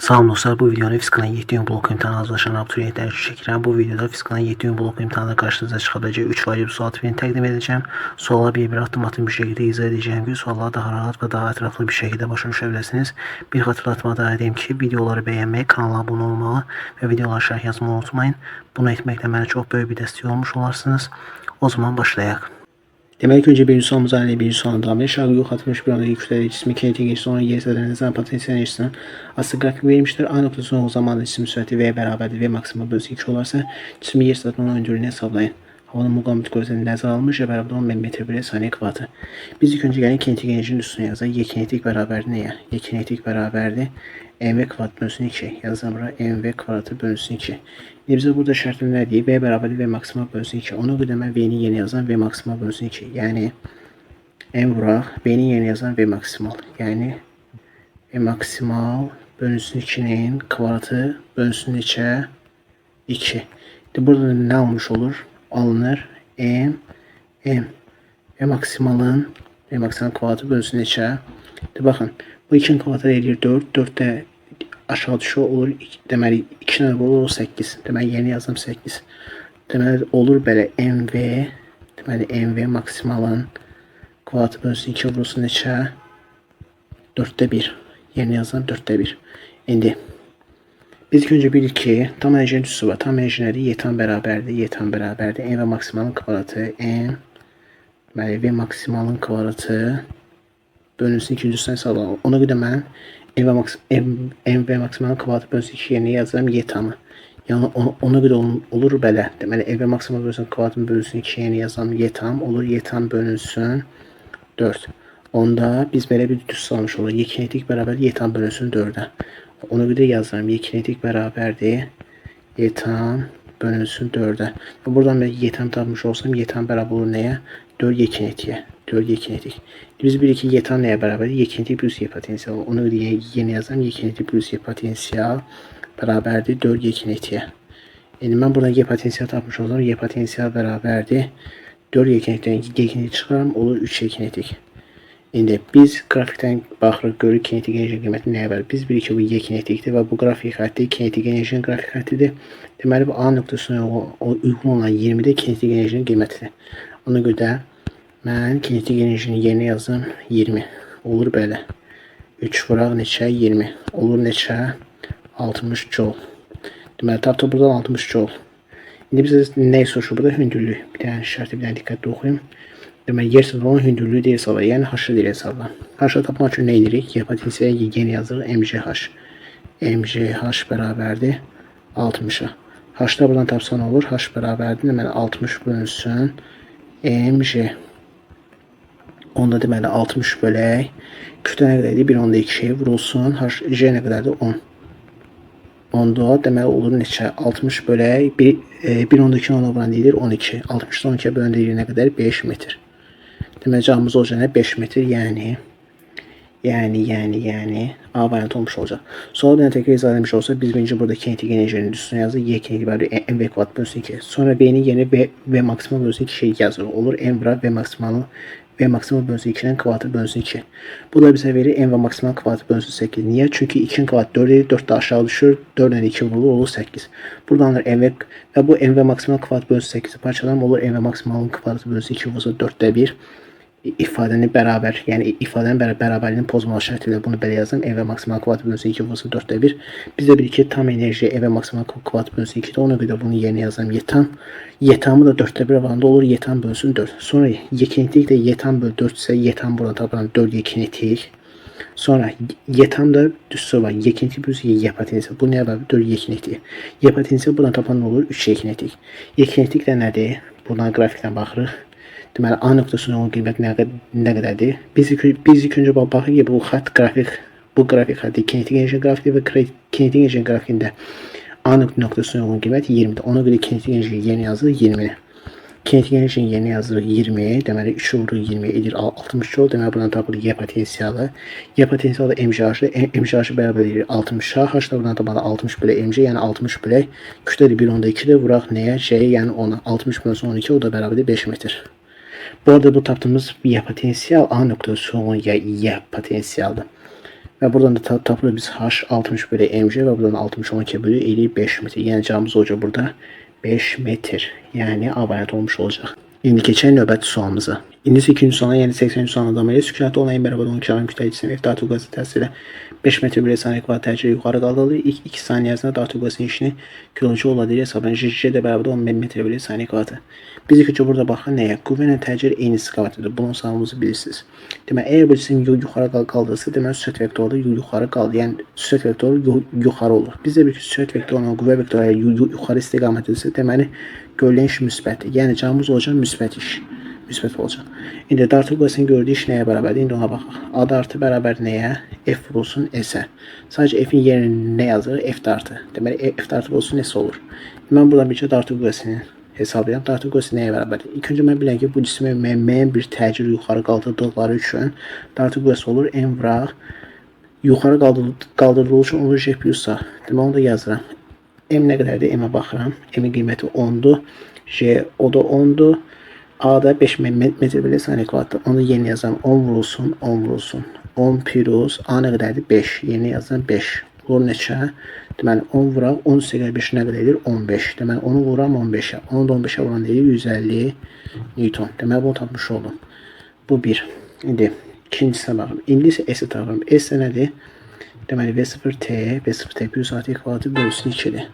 Salam dostlar, bu videoda fizikdən 7 gün blok imtahanı hazırlaşan abituriyentlər üçün çəkirəm. Bu videoda fizikdən 7 gün blok imtahanı qarşınıza çıxacaq 3 variant sual tipini təqdim edəcəm. Sualları bir addım bir şəkildə izah edəcəm ki, sualları daha rahat və daha ətraflı bir şəkildə başa düşə biləsiniz. Bir xatırlatma da edeyim ki, videoları bəyənməyi, kanala abunə olmağı və videolara şərh yazmayı unutmayın. Bunu etməklə mənə çox böyük bir dəstək olmuş olarsınız. O zaman başlayaq. Demək ki, önce birinci sorumuza ayrı birinci sorunun davamı. Şarkı yok atılmış bir andaki kütleli cismi kinetik geçti sonra yer sadeliğinizden potansiyel enerjisinden asıl grafik verilmiştir. A noktasının o zaman cisim sürati V beraberdir. V maksimum bölüsü 2 olarsa cismi yer sadeliğinin öncülüğünü hesaplayın. Havanın muqavimət qüvvəsinin nəzərə alınmış və bərabər 10 m/s kvadratı. Biz ilk önce gəlin kinetik enerjinin üstüne yazaq. Y kinetik bərabərdir nəyə? Y kinetik bərabərdir mv kvadrat bölünsün 2. Yazıram bura mv kvadratı bölünsün 2. Bizə burada şərtlə nə deyir? V bərabərdir V maksimal bölünsün 2. Ona görə mən V-ni yeni yazan V maksimal bölünsün 2. Yəni M vuraq. V-ni yeni yazan V maksimal. Yəni V maksimal bölünsün 2'nin kvadratı bölünsün 2'ye 2. Burada nə olmuş olur? Alınır M ve maksimal kvadratı bölünsün 2'ye. Baxın, bu 2'nin kvadratı edir 4. 4 də aşağı düşüyor olur. Deməli 2 növ olur 8. Deməli yeni yazdım 8. Deməli olur belə MV. Deməli MV maksimalın kvadratı bölünsün 2 vurulsun 2'ye 4'te 1. Yeni yazdım 4'te 1. İndi biz ilk önce bilir ki tam enerjinin üssü var. Tam enerjiləri Y tam bərabərdir. Y tam bərabərdir. M və maksimalın kvadratı M. Deməli V maksimalın kvadratı bölünsün 2 üstüne hesablayalım. Ona görə mən M və maksimalın kvadratı bölünsün 2 yerinə yazıram Y tamı. Yəni ona görə olur belə. Deməli M və maksimal bölünsün kvadratın bölünsün 2 yerinə yazıram Y tam. Olur Y tam bölünsün 4. Onda biz belə bir düz salmış olur. Y kinetik bərabər Y tam bölünsün 4'e. Ona görə yazıram. Y kinetik bərabərdir. Y tam bölünsün 4'e. Buradan mən Y tam tapmış olsam Y tam bərabər olur nəyə? 4 Y kinetiğe. 4 Y kinetik. Biz bilir ki Y tam nəyə bərabərdir? Y kinetik plus Y potansiyel. Ona görə yeni yazıram. Y kinetik plus Y potansiyel bərabərdir 4 Y kinetiğe. Yəni mən buradan Y potansiyel tapmış olsam Y potansiyel bərabərdir 4 Y kinetikdən Y kinetik çıxaram. Olur 3 Y kinetik. İndi biz grafikdən baxırıq, görürük kinetik enerji qiyməti nəyə bərabər. Biz bilirik ki, bu Y kinetikdir və bu qrafik xətti kinetik enerjinin qrafik xəttidir. Deməli bu A nöqtəsinə uyğun olan 20-də kinetik enerjinin qiymətidir. Ona görə mən kinetik enerjinin yerinə yazdım 20. Olur belə. 3 vuraq neçə? 20. Olur neçə? 60 joule. Deməli tapdı buradan 60 joule. İndi bizə nə soruşur burada? Hündürlük. Bir dənə şərti bir dənə diqqətli oxuyum. Deməli yer sadalının hündürlüyü deyil hesabla. Yəni H-ı deyil hesabla. H-ı tapmaq üçün nə edirik? Y potansiyeli yeni yazırıq. MGH. MGH bərabərdir 60'a. H-da buradan tapsan olur. H bərabərdir. Deməli 60 bölünsün MG. Onda deməli 60 bölək. Kütlə nə qədərdir? 1/2 vurulsun. H nə qədərdir? 10. Onda deməli olur neçə? 60 bölək 1/2 ona vuran deyilir 12. 60'dan 12'ye bölən deyilir nə qədər? 5 metr. Deməli cavabımız olacaq 5 metr. Yəni A variantı olmuş olacaq. Sonra bir təkrar izah etmiş olsa biz birinci burada kinetik enerjinin üstüne yazırıq. Y kinetik bərabər M V kvadrat bölünsün 2. Sonra V'nin yeni V maksimal bölünsün 2 şey yazırıq. Olur M bura V maksimal bölünsün 2'nin kvadratı bölünsün 2. Bu da bize verir M ve maksimal kvadratı bölünsün 8. Niye? Çünkü 2'nin kvadratı 4 edir. 4 de aşağı düşür. 4'den 2 vurulur. Olur 8. Buradan da M ve bu M ve maksimal kvadratı bölünsün 8'i parçalarım. Olur M ve maksimalın kvadratı bölünsün 2 vurulsa 4'te 1. İfadəni bərabər, yəni ifadənin bərabərliyinin pozulması şərtilə bunu belə yazdım. M və maksimal kvadrat bölünsün 2 vurulsa 4'te 1. Biz də bilir ki, tam enerji M və maksimal kvadrat bölünsün 2'də. Ona görə bunu yeni yazdım. Y tamı da 4'te 1 varında olur. Y tam bölünsün 4. Sonra Y kinetik de Y tam bölü 4 ise Y tam buradan tapılan 4 Y kinetik. Sonra Y tam da düzsü var. Y kinetik plus Y potansiyel. Bu nəyə bərabər? 4 Y kinetik. Y potansiyel buradan tapan olur? 3 Y kinetik. Y kinetik də nədir? Buradan grafikdən baxırıq. Deməli A nöqtəsinin onun qiyməti nə qədərdir? Biz ilk öncə baxırıq ki, bu qrafik xətti kinetik enerji qrafikidir və kinetik enerji grafikində A nöqtəsinin onun qiyməti 20'dir. Ona görə kinetik enerji yeni yazırıq 20'ni. Kinetik enerjinin yeni yazırıq 20. Deməli 3 vurur 20 edir 60 joule. Deməli buradan tapılır Y potansiyeli. Y potansiyeli da MGH-dır. MGH bərabər edir 60'a. H da buradan tapılır 60 bölək MG, yəni 60 bölək. Kütlədir 1/2'də vuraq nəyə? J, yəni 10'a. 60 bölünsün 12 o da bərabərdir 5 metr. Bu arada bu tapdığımız Y potansiyel A nöqtəsi olan Y potansiyeldir. Ve buradan da tapılır biz H60 bölü mc ve buradan 60 12 bölü 50 5 metre. Yani cevabımız olacak burada 5 metre. Yani abayat olmuş olacak. İndi keçək növbəti sualımıza. İndi 2-ci suala, yəni 80-ci sualına davam edir. Sükunətli olan bərabər 12 km kütləyicisinin F dağıtı qüvvəsi təsirilə 5 metr bölü saniyə kvadrat təcili yuxarı qaldırılır. İlk 2 saniyə ərzində dağıtı qüvvəsinin işini kilojoule adıyla hesablanır. J də bərabər 10 metr bölü saniyə kvadrat. Biz ilk burada baxın nəyə? Qüvvə ilə təcili eyni istiqamətdədir. Bunun sağlamığınızı bilirsiniz. Demək, əgər bu cisim yuxarı qaldırılsa, demək sürət vektoru da yuxarı qaldı. Yəni sürət vektoru yuxarı olur. Biz də bir ki, sürət vektorunun qüvvə vektoru yuxarı istiqamətdədirsə, deməli görülən iş müsbətdir. Yəni cavabımız olacaq müsbət iş. Müsbət olacaq. İndi dartı qüvvəsinin gördüyü iş nəyə bərabərdir? İndi ona baxaq. A dartı bərabər nəyə? F vurulsun S-ə. Sadəcə F-in yerinə nə yazır? F dartı. Deməli F dartı vurulsun S olur. Mən buradan bir dartı qüvvəsini hesablayam. Dartı qüvvəsi nəyə bərabərdir? İlk öncə mən biləm ki, bu cismi müəyyən bir təcili yuxarı qaldırdıqları üçün dartı qüvvəsi olur M vuraq. Yuxarı qaldırdığı üçün olur J plus A. Deməli onu da yazıram. M nə qədərdir? M-ə baxıram. M-in qiyməti 10'dur. J o da 10'dur. A da 5 metr bölü saniyə kvadratdır. Onu yeni yazıram. 10 vurulsun, 10 vurulsun. 10 plus A nə qədərdir? 5. Yeni yazıram 5. Olur neçə? Deməli 10 vuraq. 10 üstəgəl 5 nə qədər edir? 15. Deməli 10'u vuram 15'ə. 10'u da 15'ə vuran deyir 150 Newton. Deməli bunu tapmış oldum. Bu 1. İndi ikincisinə baxın. İndi isə S-i tapıram. S nədir? Deməli V0T, V0T plus A kvadratı bölünsün 2'dir.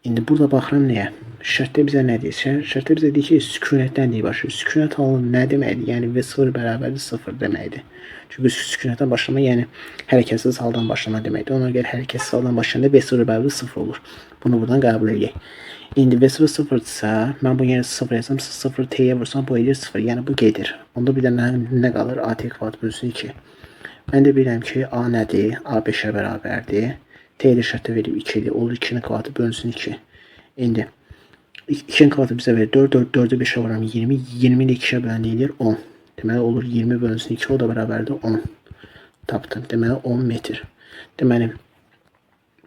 İndi burada baxıram nəyə? Şərtdə bizə nə deyir? Şərtdə bizə deyir ki, sükunətdən deyir başlayır. Sükunət halı nə deməkdir? Yəni V0 bərabərdir 0 deməkdir. Çünki sükunətdən başlama, yəni hərəkətsiz haldan başlama deməkdir. Ona görə hərəkətsiz haldan başlayanda V0 bərabərdir 0 olur. Bunu buradan qəbul edək. İndi V0 0-dırsa, mən bu yerə 0 yazsam, 0 T'yə vursam bu edir 0. Yəni bu gedir. Onda bir də nə qalır? AT kvadrat bölünsün 2. Mən də bilirəm ki, A nədir? A 5'ə bərabərdir. T ilə şərtdə verib 2'dir. Olur 2'nin kvadratı bölünsün 2. İndi 2'nin kvadratı bizə verir 4, 4'ü 5'ə vuram 20. 20 ilə 2'ə bölən deyilir 10. Deməli olur 20 bölünsün 2, o da bərabərdir 10. Tapdım. Deməli 10 metr. Deməli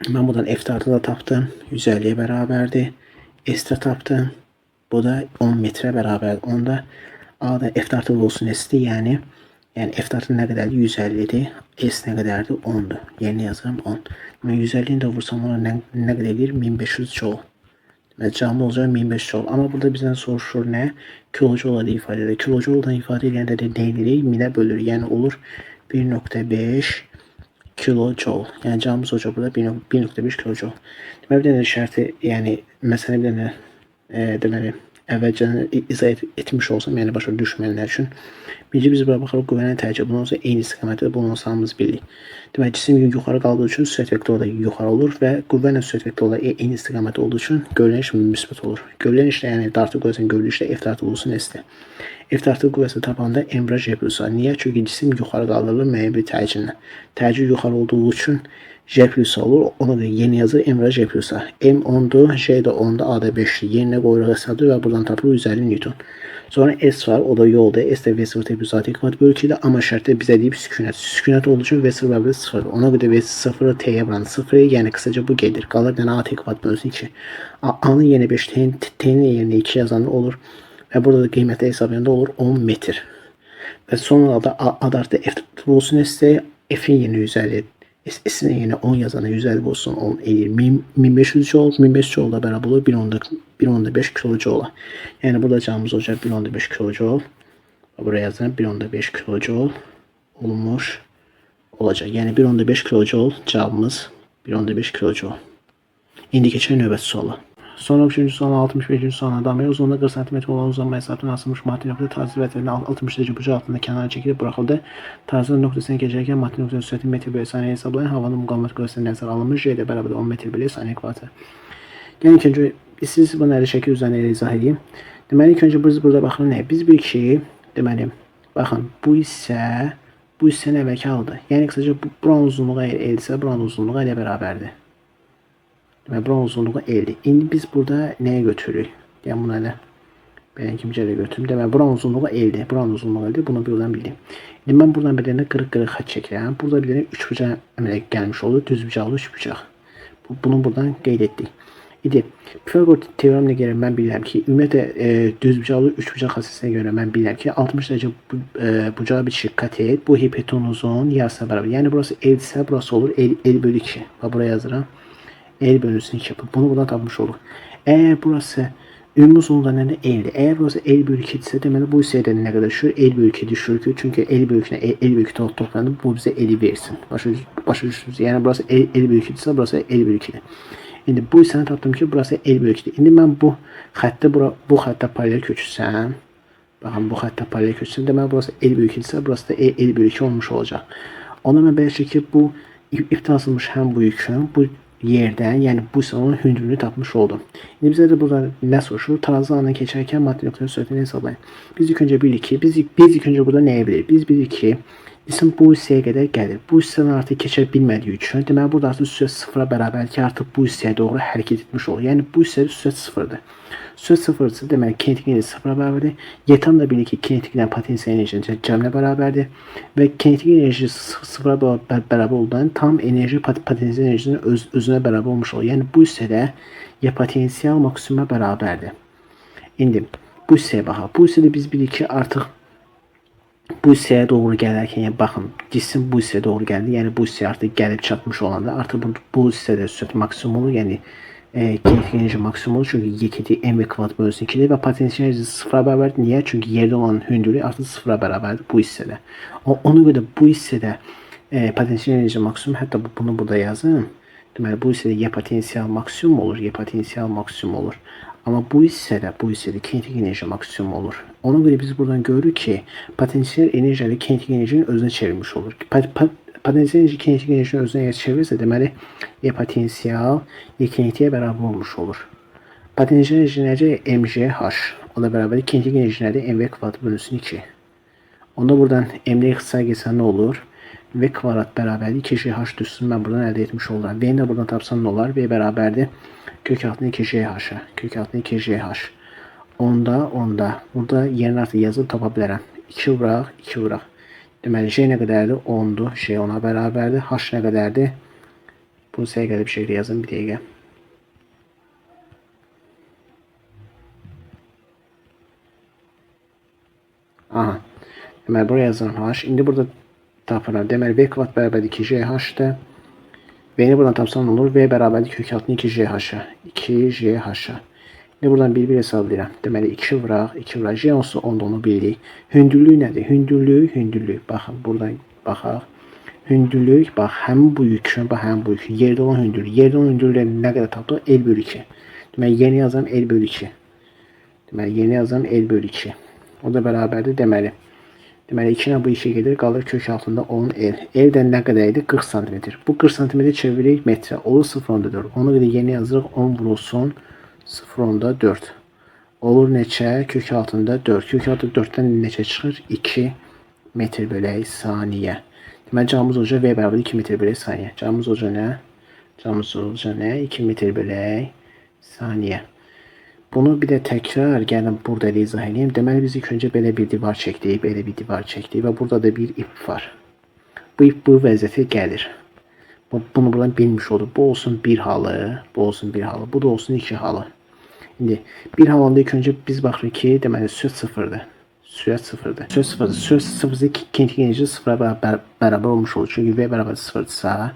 mən buradan F dartı da tapdım. 150'ye bərabərdir. S-də tapdım. Bu da 10 metrə bərabərdir. Onda A da F dartı olsun S-dir. Yəni F dartı nə qədərdir? 150'dir. S nə qədərdir? 10'dur. Yerinə yazıram 10. Mən 150'ni də vursam ona nə qədər edir? 1500 joule. Deməli cavabım olacaq 1500 joule. Amma burada bizdən soruşur nə? Kilojoule ilə ifadə edir. Kilojoule ifadə edəndə də nə edirik? Minə bölür. Yəni olur 1.5 kilojoule. Yəni cavabımız olacaq burada 1.5 kilojoule. Deməli bir dənə şərti, yəni məsələni bir dənə deməli əvvəlcədən izah etmiş olsam, yəni başa düşməyənlər üçün. Birinci biz bura baxırıq qüvvənin təcili, bunun olsa eyni istiqamətdə bunun olsamız bilirik. Demək, cisim yuxarı qaldığı üçün sürət vektoru da yuxarı olur və qüvvə ilə sürət vektoru da eyni istiqamətdə olduğu üçün görülən iş müsbət olur. Görülən işdə, yəni dartı qüvvəsinin görülü işdə F dartı olsun S-dir. F dartı qüvvəsi tapanda M bura J plus A. Niyə? Çünki cisim yuxarı qaldırılır müəyyən bir təcillə. Təcil yuxarı olduğu üçün J plus A olur. Ona da yeni yazır M bura J plus A. M 10'dur, J də 10'dur, A da 5'dir. Yerinə qoyuruq hesabdır və buradan tapılır 150 Newton. Sonra S var, o da yolda. S də V0 T plus A kvadrat bölü 2'dir. Amma şərtdə bizə deyib sükunət. Sükunət olduğu üçün V0 bərabər 0'dır. Ona görə V0 T'yə vuran 0, yəni qısaca bu gedir. Qalır dənə A T kvadrat bölü 2. A-nın yerinə 5, T'nin yerinə 2 yazanda olur. Və burada da qiymətli hesablayanda olur 10 metr. Və sonra da A dartı F olsun S, F'in yerinə 150. S-in yerinə 10 yazana 150 olsun 10 edir. 1500 joule, 1500 joule da bərabər olur 1.5 kilojoule. Yəni burada cavabımız olacaq 1.5 kilojoule. Buraya yazıram 1.5 kilojoule olmuş olacaq. Yəni 1.5 kilojoule cavabımız 1.5 kilojoule. İndi keçək növbəti suala. Sonra 3-cü sualın 65-ci sualına davam edir. Uzunluğu 40 cm olan uzanma hesabından asılmış matri nöqtə tarzı vətənin 60 derəcə bucağı altında kənara çəkilib buraxıldı. Tarzın nöqtəsindən keçərkən matri nöqtənin sürəti metr bölü saniyə hesablayan havanın müqavimət qüvvəsinə nəzərə alınmış. J də bərabər 10 metr bölü saniyə kvadratı. Yəni ilk öncə siz bunu əli şəkil üzərində izah edeyim. Deməli ilk öncə biz burada baxın nə? Biz bir ki, deməli baxın bu hissə əvvəlki haldır. Yəni qısaca buranın uzunluğu əgər L-dirsə, buranın uzunluğu ilə bərabərdir. Deməli, buranın uzunluğu 50. İndi biz burada nəyə götürürük? Yəni, bunu elə belə kimcə də götürüm. Deməli, buranın uzunluğu 50. Buranın uzunluğu 50. Bunu buradan bildim. İndi mən buradan bir dənə qırıq-qırıq xətt çəkirəm. Burada bir dənə 3 bucaq əmələ gəlmiş olur. Düz bucaqlı 3 bucaq. Bunu buradan qeyd etdik. İdi. Pifagor teoremine görə mən bilirəm ki, ümumiyyətlə düzbucaqlı üçbucaq xassəsinə görə mən bilirəm ki, 60 dərəcə bucağı bitişik katet bu hipotenuzun yarısına bərabər. Yəni burası L-sə, burası olur L bölü 2. Və buraya yazıram. L bölünsün 2. Bunu buradan tapmış oluq. Əgər burası ümumi uzunluğu nədir? L-dir. Əgər burası L bölü 2-dirsə, deməli bu hissəyə nə qədər düşür? L bölü 2 düşür ki, çünki L bölü 2 ilə L bölü 2 toplanır, bu bizə L-i versin. Başa düşürsünüz. Yəni burası L bölü 2-dirsə, burası L bölü 2-dir. İndi bu hissəni tapdım ki, burası L bölü 2-dir. İndi mən bu xəttə bu xəttə paralel köçürsəm, baxın bu xəttə paralel köçürsəm, deməli burası L bölü 2-dirsə, burası da L bölü 2 olmuş olacaq. Ona mən beləcə ki, bu ipdən asılmış həm bu yükün bu yerdən, yəni bu hissənin hündürlüyünü tapmış oldum. İndi bizə də burada nə soruşur? Tarazı andan keçərkən maddi nöqtənin sürətini hesablayın. Biz ilk öncə bilirik ki, biz ilk öncə burada nəyi bilirik? Biz bilirik ki, cisim bu hissəyə qədər gəlir. Bu hissədən artıq keçə bilmədiyi üçün, deməli burada artıq sürət sıfıra bərabər ki, artıq bu hissəyə doğru hərəkət etmiş olur. Yəni bu hissədə sürət sıfırdır. Sürət sıfırsa deməli kinetik enerji sıfıra bərabərdir. Yetam da bilir ki, kinetiklə potensial enerjinin cəmlə bərabərdir və kinetik enerji sıfıra bərabər olduğundan tam enerji potensial enerjinin özünə bərabər olmuş olur. Yəni bu hissədə ya potensial maksimuma bərabərdir. İndi bu hissəyə baxaq. Bu hissədə biz bilirik ki, artıq bu hissəyə doğru gələrkən, yəni baxın, cisim bu hissəyə doğru gəldi. Yəni bu hissəyə artıq gəlib çatmış olanda artıq bu hissədə sürət maksimum olur. Yəni kinetik enerji maksimum olur. Çünki Y mv kvadrat bölünsün 2-dir və potensial enerji sıfıra bərabərdir. Niyə? Çünki yerdə olan hündürlük artıq sıfıra bərabərdir bu hissədə. Ona görə bu hissədə potensial enerji maksimum, hətta bunu burada yazın. Deməli bu hissədə Y potensial maksimum olur, Y potensial maksimum olur. Amma bu hissədə kinetik enerji maksimum olur. Ona görə biz buradan görürük ki, potensial enerji ilə kinetik enerjinin özünə çevrilmiş olur. Potensial enerji kinetik enerjinin özünə çevirirsə, deməli Y potensial Y kinetiğe bərabər olmuş olur. Potensial enerji necə? mgh. O da bərabər kinetik enerji nədir? mv kvadrat bölünsün 2. Onda buradan m'li ixtisar gəlsə nə olur? V kvadrat bərabərdir 2gh düşsün, mən buradan əldə etmiş oluram. V'ni də buradan tapsam nə olar? V bərabərdir kök altında 2gh. Kök altında 2gh. Onda. Burada yerini artıq yazıb tapa bilərəm. 2 vuraq. Deməli, J nə qədərdir? 10'dur. J 10'a bərabərdir. H nə qədərdir? Bunu səliqəli bir şəkildə yazın bir dəqiqə. Aha. Deməli, buraya yazıram H. İndi burada tapıram. Deməli, V kvadrat bərabərdir 2gh-dır. V'ni buradan tapsam nə olur? V bərabərdir kök altında 2gh. 2gh. İndi buradan bir hesablayıram. Deməli 2 vuraq. J olsa 10'da onu bilirik. Hündürlük nədir? Hündürlük. Baxın, buradan baxaq. Hündürlük, bax, həmin bu yükün, bax, həmin bu yükün. Yerdə olan hündürlük. Yerdə olan hündürlüklə nə qədər tapdıq? L bölü 2. Deməli, yeni yazam L bölü 2. O da bərabərdir, deməli. Deməli, 2 ilə bu 2 gedir, qalır kök altında 10 L. L də nə qədər idi? 40 cm. Bu 40 cm çeviririk metrə. Olur 0.4. Ona görə yeni yazırıq 10 vurulsun 0.4. Olur neçə? Kök altında 4. Kök altında 4'dən neçə çıxır? 2 metr bölək saniyə. Deməli, cavabımız olacaq V bərabər 2 metr bölək saniyə. Cavabımız olacaq nə? 2 metr bölək saniyə. Bunu bir də təkrar gəlin burada izah edeyim. Deməli, biz ilk öncə belə bir divar çəkdik, və burada da bir ip var. Bu ip bu vəziyyətə gəlir. Bunu buradan bilmiş oldu. Bu olsun bir halı, bu da olsun 2 halı. İndi bir halında ilk öncə biz baxırıq ki, deməli, sürət sıfırdır. Sürət sıfırsa kinetik enerji sıfıra bərabər olmuş olur. Çünki V bərabər sıfırdırsa,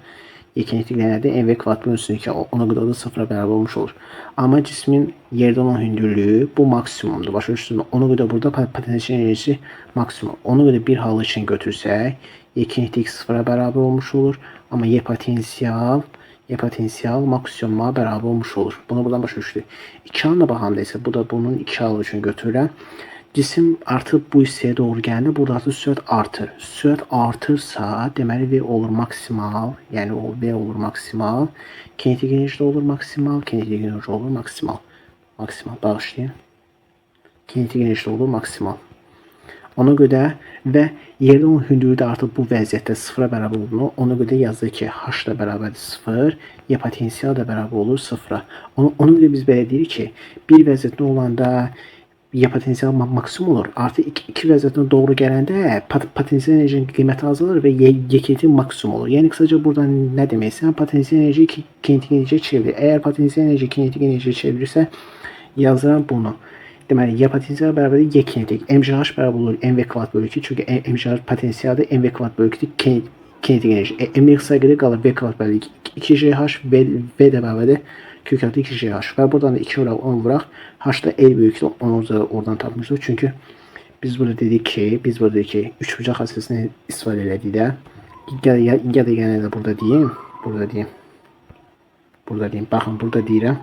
kinetik nədir? mv kvadrat bölünsün 2. Ona görə o da sıfıra bərabər olmuş olur. Amma cismin yerdə olan hündürlüyü bu maksimumdur. Başa düşürsünüz. Ona görə burada potensial enerjisi maksimum. Ona görə bir halı için götürsək, kinetik sıfıra bərabər olmuş olur. Amma Y potensial maksimuma bərabər olmuş olur. Bunu buradan başa düşdük. 2 halına baxanda isə bu da bunun 2 halı üçün götürürəm. Cisim artıq bu hissəyə doğru gəldi. Burada artıq sürət artır. Sürət artırsa, deməli V olur maksimal. Yəni o V olur maksimal. Kinetik enerji olur maksimal. Bağışlayın. Kinetik enerji olur maksimal. Ona görə və yerdə olan hündürlüyü də artıq bu vəziyyətdə sıfıra bərabər olduğunu, ona görə yazdı ki, H da bərabərdir 0, Y potensial da bərabər olur 0-a. Ona görə biz belə deyirik ki, bir vəziyyətdə olanda ya potensial maksimum olur. Artı iki vəziyyətinə doğru gələndə potensial enerjinin qiyməti azalır və Y maksimum olur. Yəni kısaca buradan nə deməksən? Potensial enerji kinetik enerjiyə çevirir. Əgər potensial enerji kinetik enerjiyə çevirirsə, yazıram bunu. Deməli, Y potensial bərabərdir Y kinetik. MGH bərabər olur MV kvadrat bölü 2. Çünki MGH potensialdır. MV kvadrat bölü 2 kinetik enerji. MV sayıqda qalır V kvadrat bölü 2GH V də bərabərdir kök altı 2GH. Və buradan da 2 vuraq 10 vuraq. H da L böyükdür. Onu oradan tapmışıq. Çünki biz burada dedik ki 3 bucaq xassəsini istifadə elədik də. Ya da yenə də burada deyim. Baxın, burada deyirəm.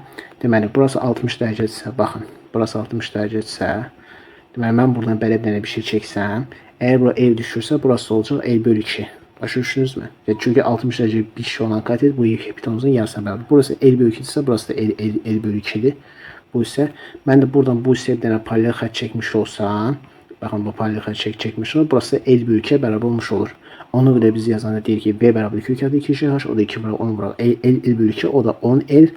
Deməli, burası 60 dərəcədirsə, baxın. Burası 60 dərəcədirsə, deməli, mən buradan belə bir dənə bir şey çəksəm, əgər bura L düşürsə, burası olacaq L bölü 2. Başa düşdünüzmü? Çünki 60 dərəcə bir şey olan katet bu hipotenuzun yarısına bərabər. Burası L bölü 2-dirsə, burası da L bölü 2-dir. Bu isə, mən də buradan bu hissəyə bir dənə paralel xətt çəkmiş olsam, baxın, bu paralel xətt çəkmiş olur, burası L bölü 2-yə bərabər olmuş olur. Ona görə biz yazanda deyir ki, V bərabər kök altı 2GH, o da 2 vuraq 10 vuraq L bölü 2, o da 10L.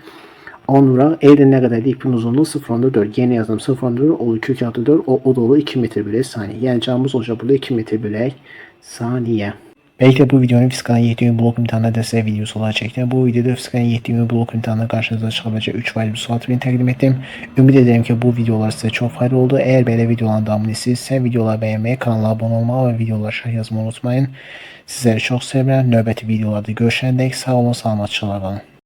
10 vuraq, L-də nə qədərdir? İpin uzunluğu 0.4. Yenə yazdım 0.4, olur kök altı 4, o da olur 2 metr bölək saniyə. Yəni cavabımız olacaq burada 2 metr bölək saniyə. Belki de bu videonun fizikalın 7 blok imtihanına dəstək videosu olaraq çəkdim. Bu videoda fizikalın 7 blok imtihanına karşınıza çıkabilecek 3 valideyn sual tipini təqdim etdim. Ümid ederim ki bu videolar size çok faydalı oldu. Eğer böyle videoların devamını istəyirsə, videoları beğenmeyi, kanala abone olmağı ve videolara şərh yazmayı unutmayın. Sizləri çox sevirəm. Növbəti videolarda görüşəndək sağ olun, salamatçılar qalın.